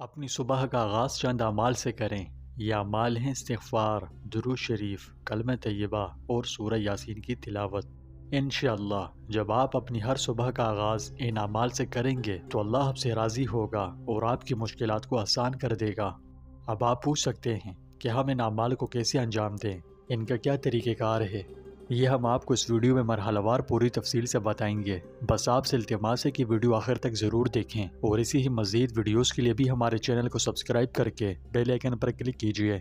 اپنی صبح کا آغاز چند اعمال سے کریں۔ یہ اعمال ہیں استغفار، درود شریف، کلمہ طیبہ اور سورہ یاسین کی تلاوت۔ انشاءاللہ جب آپ اپنی ہر صبح کا آغاز ان اعمال سے کریں گے تو اللہ آپ سے راضی ہوگا اور آپ کی مشکلات کو آسان کر دے گا۔ اب آپ پوچھ سکتے ہیں کہ ہم ان اعمال کو کیسے انجام دیں، ان کا کیا طریقہ کار ہے؟ یہ ہم آپ کو اس ویڈیو میں مرحلہ وار پوری تفصیل سے بتائیں گے۔ بس آپ سے التماس ہے کہ ویڈیو آخر تک ضرور دیکھیں اور اسی ہی مزید ویڈیوز کے لیے بھی ہمارے چینل کو سبسکرائب کر کے بیل آئیکن پر کلک کیجئے۔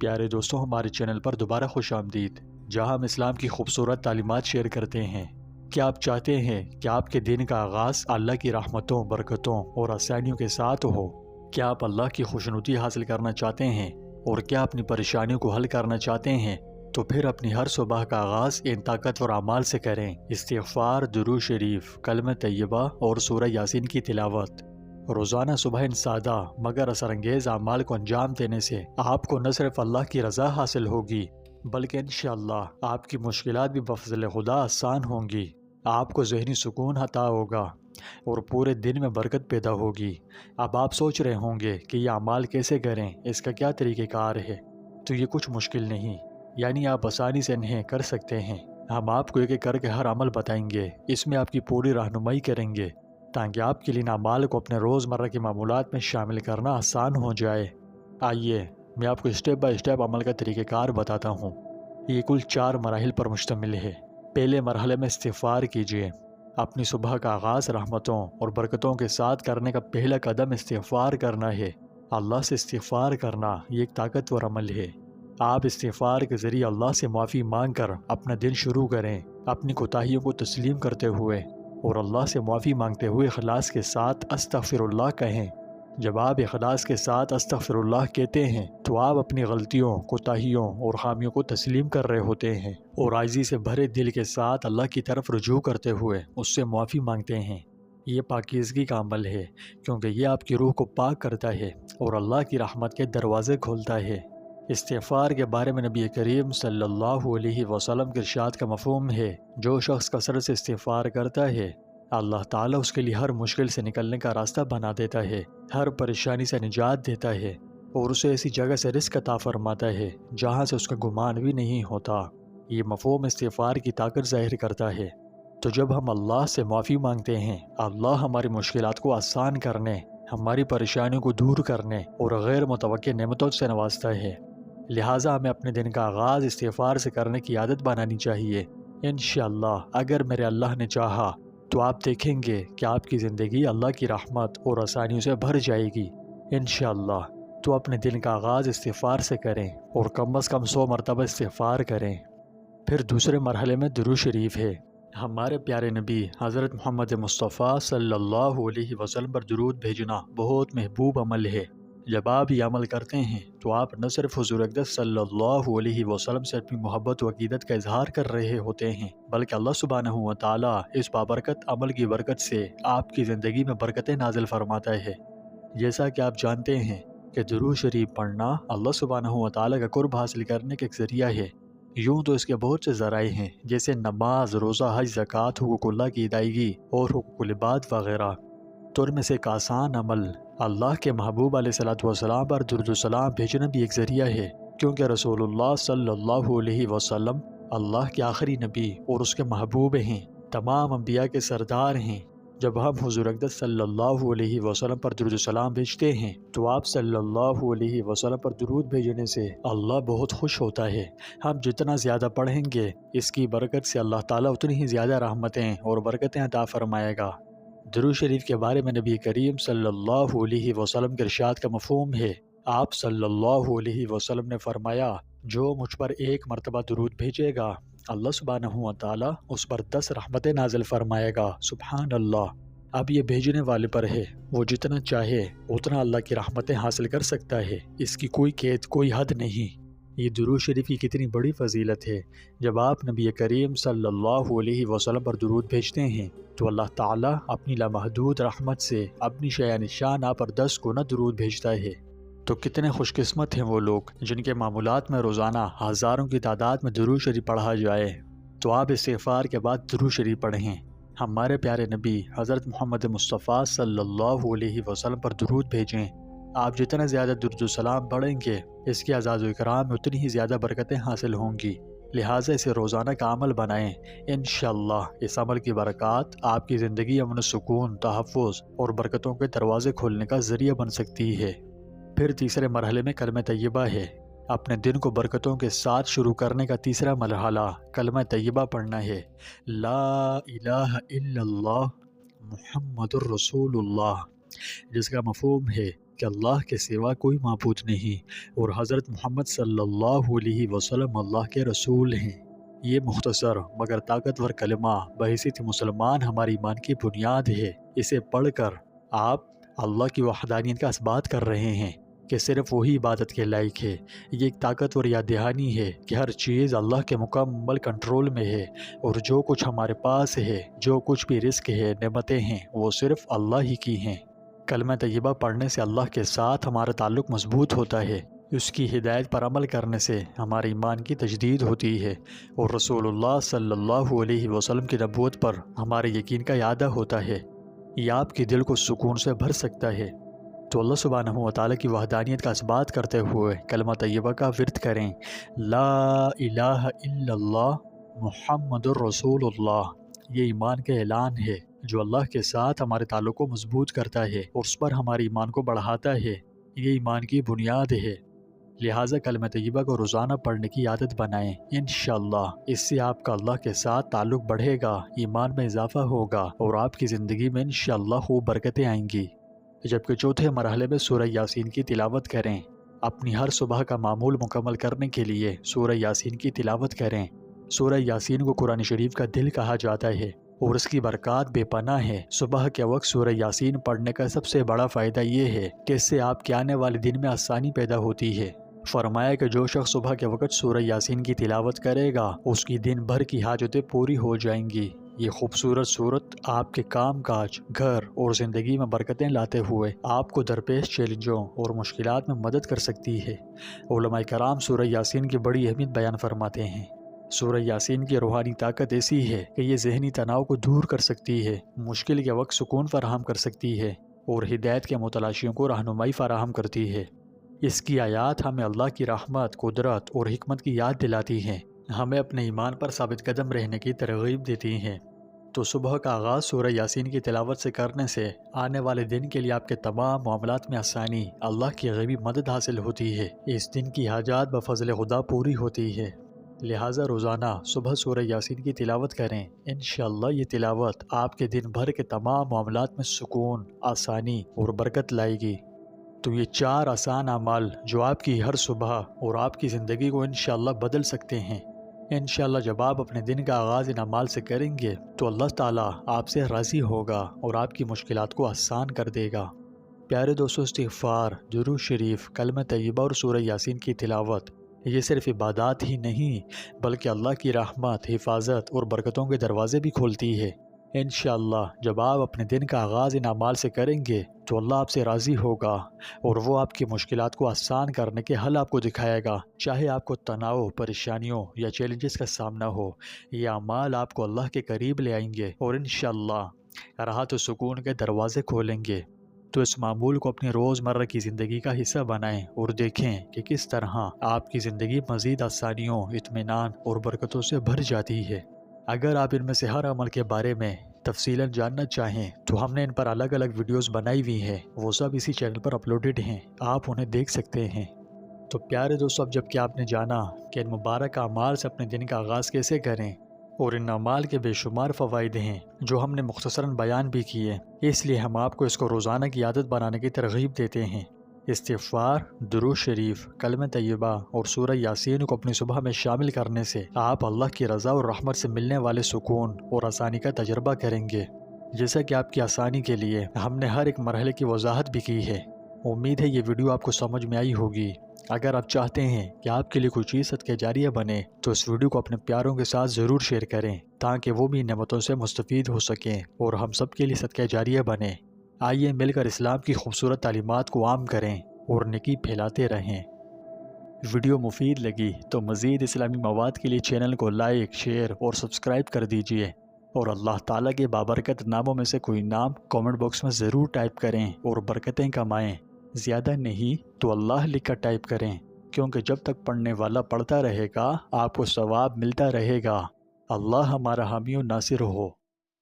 پیارے دوستوں، ہمارے چینل پر دوبارہ خوش آمدید، جہاں ہم اسلام کی خوبصورت تعلیمات شیئر کرتے ہیں۔ کیا آپ چاہتے ہیں کہ آپ کے دن کا آغاز اللہ کی رحمتوں، برکتوں اور آسانیوں کے ساتھ ہو؟ کیا آپ اللہ کی خوشنودی حاصل کرنا چاہتے ہیں اور کیا اپنی پریشانیوں کو حل کرنا چاہتے ہیں؟ تو پھر اپنی ہر صبح کا آغاز ان طاقتور اعمال سے کریں۔ استغفار، درود شریف، کلمہ طیبہ اور سورہ یاسین کی تلاوت۔ روزانہ صبح ان سادہ مگر اثر انگیز اعمال کو انجام دینے سے آپ کو نہ صرف اللہ کی رضا حاصل ہوگی بلکہ انشاءاللہ آپ کی مشکلات بھی بفضل خدا آسان ہوں گی۔ آپ کو ذہنی سکون عطا ہوگا اور پورے دن میں برکت پیدا ہوگی۔ اب آپ سوچ رہے ہوں گے کہ یہ اعمال کیسے کریں، اس کا کیا طریقہ کار ہے؟ تو یہ کچھ مشکل نہیں، یعنی آپ آسانی سے انہیں کر سکتے ہیں۔ ہم آپ کو ایک ایک کر کے ہر عمل بتائیں گے، اس میں آپ کی پوری رہنمائی کریں گے تاکہ آپ کے لیے ان اعمال کو اپنے روزمرہ کے معمولات میں شامل کرنا آسان ہو جائے۔ آئیے میں آپ کو اسٹیپ بائی اسٹیپ عمل کا طریقہ کار بتاتا ہوں۔ یہ کل 4 مراحل پر مشتمل ہے۔ پہلے مرحلے میں استغفار کیجیے۔ اپنی صبح کا آغاز رحمتوں اور برکتوں کے ساتھ کرنے کا پہلا قدم استغفار کرنا ہے۔ اللہ سے استغفار کرنا یہ ایک طاقتور عمل ہے۔ آپ استغفار کے ذریعے اللہ سے معافی مانگ کر اپنا دن شروع کریں، اپنی کوتاہیوں کو تسلیم کرتے ہوئے اور اللہ سے معافی مانگتے ہوئے اخلاص کے ساتھ استغفر اللہ کہیں۔ جب آپ اخلاص کے ساتھ استغفر اللہ کہتے ہیں تو آپ اپنی غلطیوں، کوتاہیوں اور خامیوں کو تسلیم کر رہے ہوتے ہیں اور عاجزی سے بھرے دل کے ساتھ اللہ کی طرف رجوع کرتے ہوئے اس سے معافی مانگتے ہیں۔ یہ پاکیزگی کا عمل ہے کیونکہ یہ آپ کی روح کو پاک کرتا ہے اور اللہ کی رحمت کے دروازے کھولتا ہے۔ استغفار کے بارے میں نبی کریم صلی اللہ علیہ وسلم کے ارشاد کا مفہوم ہے، جو شخص کثرت سے استغفار کرتا ہے اللہ تعالیٰ اس کے لیے ہر مشکل سے نکلنے کا راستہ بنا دیتا ہے، ہر پریشانی سے نجات دیتا ہے اور اسے ایسی جگہ سے رزق عطا فرماتا ہے جہاں سے اس کا گمان بھی نہیں ہوتا۔ یہ مفہوم استغفار کی طاقت ظاہر کرتا ہے۔ تو جب ہم اللہ سے معافی مانگتے ہیں، اللہ ہماری مشکلات کو آسان کرنے، ہماری پریشانیوں کو دور کرنے اور غیر متوقع نعمتوں سے نوازتا ہے۔ لہٰذا ہمیں اپنے دن کا آغاز استغفار سے کرنے کی عادت بنانی چاہیے۔ انشاءاللہ اگر میرے اللہ نے چاہا تو آپ دیکھیں گے کہ آپ کی زندگی اللہ کی رحمت اور آسانیوں سے بھر جائے گی۔ انشاءاللہ تو اپنے دن کا آغاز استغفار سے کریں اور کم از کم 100 مرتبہ استغفار کریں۔ پھر دوسرے مرحلے میں درود شریف ہے۔ ہمارے پیارے نبی حضرت محمد مصطفیٰ صلی اللہ علیہ وسلم پر درود بھیجنا بہت محبوب عمل ہے۔ جب آپ یہ عمل کرتے ہیں تو آپ نہ صرف حضور اقدس صلی اللہ علیہ وسلم سے اپنی محبت و عقیدت کا اظہار کر رہے ہوتے ہیں بلکہ اللہ سبحانہ و تعالیٰ اس بابرکت عمل کی برکت سے آپ کی زندگی میں برکتیں نازل فرماتا ہے۔ جیسا کہ آپ جانتے ہیں کہ درود شریف پڑھنا اللہ سبحانہ و تعالیٰ کا قرب حاصل کرنے کا ایک ذریعہ ہے۔ یوں تو اس کے بہت سے ذرائع ہیں جیسے نماز، روزہ، حج، زکوٰۃ، حقوق اللہ کی ادائیگی اور حقوق العباد وغیرہ۔ تو ان میں سے ایک آسان عمل اللہ کے محبوب علیہ الصلوۃ والسلام پر درود و سلام بھیجنا بھی ایک ذریعہ ہے، کیونکہ رسول اللہ صلی اللہ علیہ وسلم اللہ کے آخری نبی اور اس کے محبوب ہیں، تمام انبیاء کے سردار ہیں۔ جب ہم حضور اقدس صلی اللہ علیہ وسلم پر درود و سلام بھیجتے ہیں تو آپ صلی اللہ علیہ وسلم پر درود بھیجنے سے اللہ بہت خوش ہوتا ہے۔ ہم جتنا زیادہ پڑھیں گے اس کی برکت سے اللہ تعالیٰ اتنی ہی زیادہ رحمتیں اور برکتیں عطا فرمائے گا۔ درود شریف کے بارے میں نبی کریم صلی اللہ علیہ وسلم کے ارشاد کا مفہوم ہے۔ آپ صلی اللہ علیہ وسلم نے فرمایا، جو مجھ پر 1 مرتبہ درود بھیجے گا اللہ سبحانہ و تعالیٰ اس پر 10 رحمتیں نازل فرمائے گا۔ سبحان اللہ۔ اب یہ بھیجنے والے پر ہے، وہ جتنا چاہے اتنا اللہ کی رحمتیں حاصل کر سکتا ہے، اس کی کوئی قید، کوئی حد نہیں۔ یہ درود شریف کی کتنی بڑی فضیلت ہے۔ جب آپ نبی کریم صلی اللہ علیہ وسلم پر درود بھیجتے ہیں تو اللہ تعالیٰ اپنی لامحدود رحمت سے اپنی شایان شان آپ پر 10 گنا درود بھیجتا ہے۔ تو کتنے خوش قسمت ہیں وہ لوگ جن کے معمولات میں روزانہ ہزاروں کی تعداد میں درود شریف پڑھا جائے۔ تو آپ استغفار کے بعد درود شریف پڑھیں۔ ہمارے پیارے نبی حضرت محمد مصطفیٰ صلی اللہ علیہ وسلم پر درود بھیجیں آپ جتنا زیادہ درود و سلام پڑھیں گے اس کے اعزاز و اکرام میں اتنی ہی زیادہ برکتیں حاصل ہوں گی، لہٰذا اسے روزانہ کا عمل بنائیں۔ انشاءاللہ اس عمل کی برکات آپ کی زندگی امن و سکون، تحفظ اور برکتوں کے دروازے کھولنے کا ذریعہ بن سکتی ہے۔ پھر تیسرے مرحلے میں کلمہ طیبہ ہے۔ اپنے دن کو برکتوں کے ساتھ شروع کرنے کا تیسرا مرحلہ کلمہ طیبہ پڑھنا ہے۔ لا الہ الا اللہ محمد الرسول اللہ، جس کا مفہوم ہے کہ اللہ کے سوا کوئی معبود نہیں اور حضرت محمد صلی اللہ علیہ وسلم اللہ کے رسول ہیں۔ یہ مختصر مگر طاقتور کلمہ بحیثیت مسلمان ہماری ایمان کی بنیاد ہے۔ اسے پڑھ کر آپ اللہ کی وحدانیت کا اثبات کر رہے ہیں کہ صرف وہی عبادت کے لائق ہے۔ یہ ایک طاقتور یاد دہانی ہے کہ ہر چیز اللہ کے مکمل کنٹرول میں ہے اور جو کچھ ہمارے پاس ہے، جو کچھ بھی رزق ہے، نعمتیں ہیں، وہ صرف اللہ ہی کی ہیں۔ کلمہ طیبہ پڑھنے سے اللہ کے ساتھ ہمارا تعلق مضبوط ہوتا ہے، اس کی ہدایت پر عمل کرنے سے ہمارے ایمان کی تجدید ہوتی ہے اور رسول اللہ صلی اللہ علیہ وسلم کی نبوت پر ہمارے یقین کا اعادہ ہوتا ہے۔ یہ آپ کے دل کو سکون سے بھر سکتا ہے۔ تو اللہ سبحانہ و تعالیٰ کی وحدانیت کا اثبات کرتے ہوئے کلمہ طیبہ کا ورد کریں۔ لا الہ الا اللہ محمد الرسول اللہ، یہ ایمان کا اعلان ہے جو اللہ کے ساتھ ہمارے تعلق کو مضبوط کرتا ہے اور اس پر ہمارے ایمان کو بڑھاتا ہے۔ یہ ایمان کی بنیاد ہے، لہٰذا کلمہ طیبہ کو روزانہ پڑھنے کی عادت بنائیں۔ انشاءاللہ اس سے آپ کا اللہ کے ساتھ تعلق بڑھے گا، ایمان میں اضافہ ہوگا اور آپ کی زندگی میں انشاءاللہ خوب برکتیں آئیں گی۔ جبکہ چوتھے مرحلے میں سورہ یاسین کی تلاوت کریں۔ اپنی ہر صبح کا معمول مکمل کرنے کے لیے سورہ یاسین کی تلاوت کریں۔ سورہ یاسین کو قرآن شریف کا دل کہا جاتا ہے اور اس کی برکات بے پناہ ہے۔ صبح کے وقت سورہ یاسین پڑھنے کا سب سے بڑا فائدہ یہ ہے کہ اس سے آپ کے آنے والے دن میں آسانی پیدا ہوتی ہے۔ فرمایا کہ جو شخص صبح کے وقت سورہ یاسین کی تلاوت کرے گا اس کی دن بھر کی حاجتیں پوری ہو جائیں گی۔ یہ خوبصورت صورت آپ کے کام کاج، گھر اور زندگی میں برکتیں لاتے ہوئے آپ کو درپیش چیلنجوں اور مشکلات میں مدد کر سکتی ہے۔ علماء کرام سورہ یاسین کی بڑی اہمیت بیان فرماتے ہیں۔ سورہ یاسین کی روحانی طاقت ایسی ہے کہ یہ ذہنی تناؤ کو دور کر سکتی ہے، مشکل کے وقت سکون فراہم کر سکتی ہے اور ہدایت کے متلاشیوں کو رہنمائی فراہم کرتی ہے۔ اس کی آیات ہمیں اللہ کی رحمت، قدرت اور حکمت کی یاد دلاتی ہیں، ہمیں اپنے ایمان پر ثابت قدم رہنے کی ترغیب دیتی ہیں۔ تو صبح کا آغاز سورہ یاسین کی تلاوت سے کرنے سے آنے والے دن کے لیے آپ کے تمام معاملات میں آسانی، اللہ کی غیبی مدد حاصل ہوتی ہے۔ اس دن کی حاجات بفضل خدا پوری ہوتی ہے، لہٰذا روزانہ صبح سورہ یاسین کی تلاوت کریں۔ انشاءاللہ یہ تلاوت آپ کے دن بھر کے تمام معاملات میں سکون، آسانی اور برکت لائے گی۔ تو یہ 4 آسان اعمال جو آپ کی ہر صبح اور آپ کی زندگی کو انشاءاللہ بدل سکتے ہیں۔ انشاءاللہ جب آپ اپنے دن کا آغاز ان اعمال سے کریں گے تو اللہ تعالیٰ آپ سے راضی ہوگا اور آپ کی مشکلات کو آسان کر دے گا۔ پیارے دوستو، استغفار، درود شریف، کلمہ طیبہ اور سورہ یاسین کی تلاوت یہ صرف عبادات ہی نہیں بلکہ اللہ کی رحمت، حفاظت اور برکتوں کے دروازے بھی کھولتی ہے۔ انشاءاللہ جب آپ اپنے دن کا آغاز ان اعمال سے کریں گے تو اللہ آپ سے راضی ہوگا اور وہ آپ کی مشکلات کو آسان کرنے کے حل آپ کو دکھائے گا۔ چاہے آپ کو تناؤ، پریشانیوں یا چیلنجز کا سامنا ہو، یہ اعمال آپ کو اللہ کے قریب لے آئیں گے اور انشاءاللہ راحت و سکون کے دروازے کھولیں گے۔ تو اس معمول کو اپنی روزمرہ کی زندگی کا حصہ بنائیں اور دیکھیں کہ کس طرح آپ کی زندگی مزید آسانیوں، اطمینان اور برکتوں سے بھر جاتی ہے۔ اگر آپ ان میں سے ہر عمل کے بارے میں تفصیلاً جاننا چاہیں تو ہم نے ان پر الگ الگ ویڈیوز بنائی ہوئی ہیں، وہ سب اسی چینل پر اپلوڈڈ ہیں، آپ انہیں دیکھ سکتے ہیں۔ تو پیارے دوستو، اب جب کہ آپ نے جانا کہ ان مبارک اعمال سے اپنے دن کا آغاز کیسے کریں اور ان اعمال کے بے شمار فوائد ہیں جو ہم نے مختصراً بیان بھی کیے، اس لیے ہم آپ کو اس کو روزانہ کی عادت بنانے کی ترغیب دیتے ہیں۔ استغفار، درود شریف، کلمہ طیبہ اور سورہ یاسین کو اپنی صبح میں شامل کرنے سے آپ اللہ کی رضا اور رحمت سے ملنے والے سکون اور آسانی کا تجربہ کریں گے۔ جیسا کہ آپ کی آسانی کے لیے ہم نے ہر ایک مرحلے کی وضاحت بھی کی ہے۔ امید ہے یہ ویڈیو آپ کو سمجھ میں آئی ہوگی۔ اگر آپ چاہتے ہیں کہ آپ کے لیے کوئی چیز صدقہ جاریہ بنے تو اس ویڈیو کو اپنے پیاروں کے ساتھ ضرور شیئر کریں تاکہ وہ بھی نعمتوں سے مستفید ہو سکیں اور ہم سب کے لیے صدقہ جاریہ بنے۔ آئیے مل کر اسلام کی خوبصورت تعلیمات کو عام کریں اور نیکی پھیلاتے رہیں۔ ویڈیو مفید لگی تو مزید اسلامی مواد کے لیے چینل کو لائک، شیئر اور سبسکرائب کر دیجیے اور اللہ تعالیٰ کے بابرکت ناموں میں سے کوئی نام کامنٹ باکس میں ضرور ٹائپ کریں اور برکتیں کمائیں۔ زیادہ نہیں تو اللہ لکھ کر ٹائپ کریں، کیونکہ جب تک پڑھنے والا پڑھتا رہے گا آپ کو ثواب ملتا رہے گا۔ اللہ ہمارا حامی و ناصر ہو۔